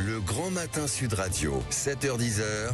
Le Grand Matin Sud Radio, 7h-10h,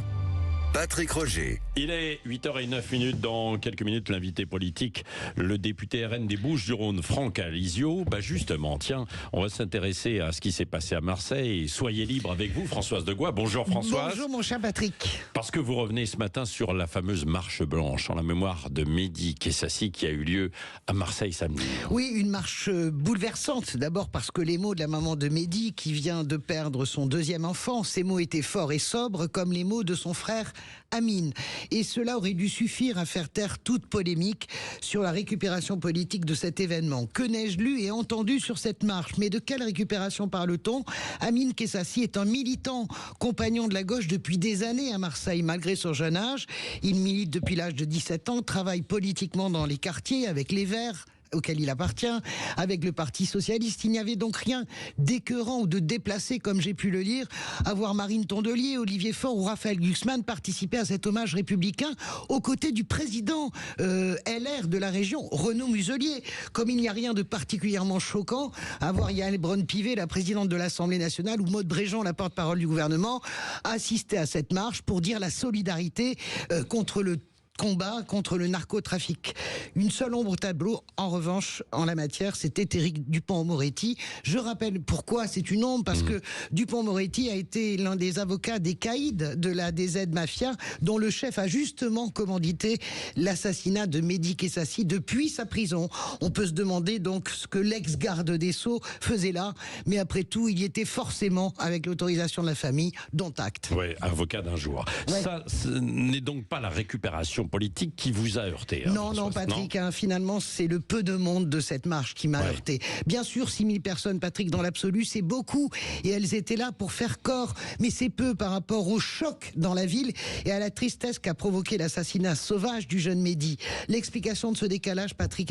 Patrick Roger. Il est 8h09 dans quelques minutes, l'invité politique, le député RN des Bouches-du-Rhône, Franck Alizio. Justement, tiens, on va s'intéresser à ce qui s'est passé à Marseille. Soyez libre avec vous, Françoise Degois. Bonjour Françoise. Bonjour mon cher Patrick. Parce que vous revenez ce matin sur la fameuse marche blanche en la mémoire de Mehdi Kessassi qui a eu lieu à Marseille samedi. Oui, une marche bouleversante. D'abord parce que les mots de la maman de Mehdi qui vient de perdre son deuxième enfant, ces mots étaient forts et sobres comme les mots de son frère Amine. Et cela aurait dû suffire à faire taire toute polémique sur la récupération politique de cet événement. Que n'ai-je lu et entendu sur cette marche? Mais de quelle récupération parle-t-on? Amine Kessassi est un militant, compagnon de la gauche depuis des années à Marseille, malgré son jeune âge. Il milite depuis l'âge de 17 ans, travaille politiquement dans les quartiers avec les Verts, auquel il appartient, avec le Parti Socialiste. Il n'y avait donc rien d'écœurant ou de déplacé, comme j'ai pu le lire, à voir Marine Tondelier, Olivier Faure ou Raphaël Glucksmann participer à cet hommage républicain aux côtés du président LR de la région, Renaud Muselier. Comme il n'y a rien de particulièrement choquant à voir Yael Braun-Pivet, la présidente de l'Assemblée nationale, ou Maud Bréjean, la porte-parole du gouvernement, assister à cette marche pour dire la solidarité contre le combat contre le narcotrafic. Une seule ombre au tableau, en revanche, en la matière, c'était Éric Dupond-Moretti. Je rappelle pourquoi c'est une ombre, parce que Dupond-Moretti a été l'un des avocats des caïds de la DZ Mafia, dont le chef a justement commandité l'assassinat de Mehdi Kessassi depuis sa prison. On peut se demander donc ce que l'ex-garde des Sceaux faisait là, mais après tout, il y était forcément avec l'autorisation de la famille, dont acte. Oui, avocat d'un jour. Ouais. Ça, ce n'est donc pas la récupération politique qui vous a heurté. Non, Patrick, finalement, c'est le peu de monde de cette marche qui m'a heurté. Bien sûr, 6000 personnes, Patrick, dans l'absolu, c'est beaucoup. Et elles étaient là pour faire corps. Mais c'est peu par rapport au choc dans la ville et à la tristesse qu'a provoqué l'assassinat sauvage du jeune Mehdi. L'explication de ce décalage, Patrick,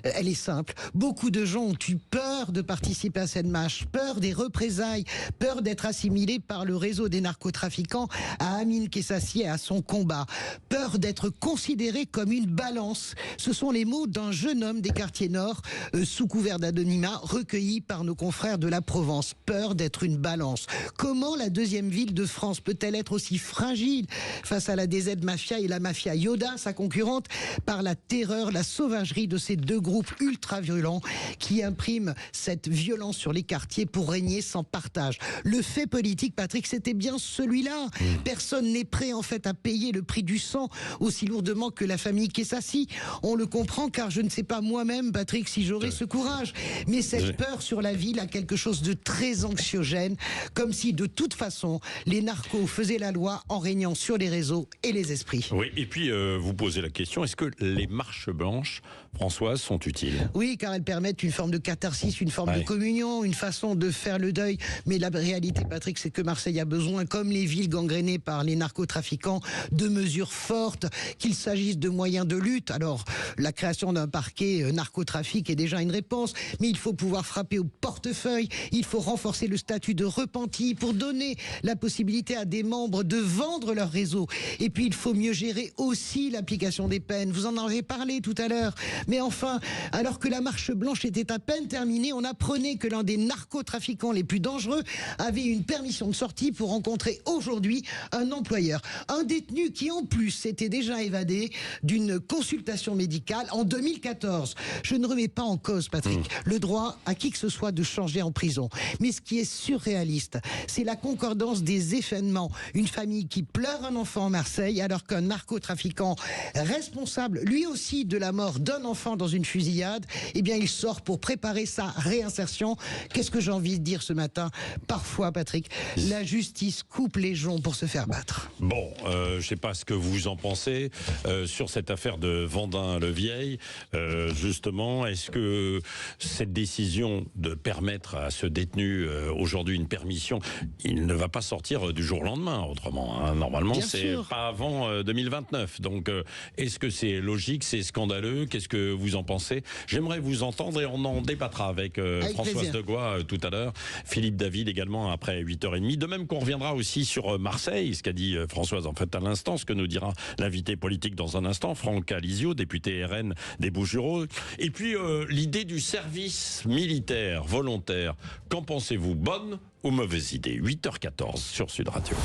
elle est simple. Beaucoup de gens ont eu peur de participer à cette marche, peur des représailles, peur d'être assimilés par le réseau des narcotrafiquants à Amine Kessassi et à son combat, peur d'être considéré comme une balance. Ce sont les mots d'un jeune homme des quartiers nord, sous couvert d'anonymat, recueillis par nos confrères de la Provence. Peur d'être une balance. Comment la deuxième ville de France peut-elle être aussi fragile face à la DZ Mafia et la Mafia Yoda, sa concurrente, par la terreur, la sauvagerie de ces deux groupes ultra-violents qui impriment cette violence sur les quartiers pour régner sans partage? Le fait politique, Patrick, c'était bien celui-là. Personne n'est prêt, en fait, à payer le prix du sang aussi lourdement que la famille Kessassi. On le comprend, car je ne sais pas moi-même, Patrick, si j'aurais ce courage. Mais cette peur sur la ville a quelque chose de très anxiogène, comme si de toute façon les narcos faisaient la loi en régnant sur les réseaux et les esprits. Oui, et puis vous posez la question, est-ce que les marches blanches, Françoise, sont utiles? Oui, car elles permettent une forme de catharsis, une forme de communion, une façon de faire le deuil. Mais la réalité, Patrick, c'est que Marseille a besoin, comme les villes gangrénées par les narcotrafiquants, de mesures fortes, qu'il s'agisse de moyens de lutte. Alors, la création d'un parquet narcotrafic est déjà une réponse, mais il faut pouvoir frapper au portefeuille, il faut renforcer le statut de repenti pour donner la possibilité à des membres de vendre leur réseau. Et puis, il faut mieux gérer aussi l'application des peines. Vous en avez parlé tout à l'heure. Mais enfin, alors que la marche blanche était à peine terminée, on apprenait que l'un des narcotrafiquants les plus dangereux avait une permission de sortie pour rencontrer aujourd'hui un employeur. Un détenu qui, en plus, s'était déjà évadé d'une consultation médicale en 2014. Je ne remets pas en cause, Patrick, le droit à qui que ce soit de changer en prison. Mais ce qui est surréaliste, c'est la concordance des événements. Une famille qui pleure un enfant à Marseille alors qu'un narcotrafiquant responsable, lui aussi, de la mort d'un enfant dans une fusillade, eh bien, il sort pour préparer sa réinsertion. Qu'est-ce que j'ai envie de dire ce matin? Parfois, Patrick, la justice coupe les joncs pour se faire battre. Bon, je ne sais pas ce que vous en pensez sur cette affaire de Vendin-le-Vieil. Justement, est-ce que cette décision de permettre à ce détenu aujourd'hui une permission, il ne va pas sortir du jour au lendemain, autrement, hein. Normalement, c'est pas avant 2029. Donc, est-ce que c'est logique, c'est scandaleux? Qu'est-ce que vous en pensez? J'aimerais vous entendre et on en débattra avec Françoise Degois tout à l'heure. Philippe David également après 8h30. De même qu'on reviendra aussi sur Marseille, ce qu'a dit Françoise en fait à l'instant, ce que nous dira l'invité politique dans un instant, Franck Alizio, député RN des Bouches-du-Rhône. Et puis l'idée du service militaire volontaire, qu'en pensez-vous? Bonne aux mauvaises idées. 8h14 sur Sud Radio.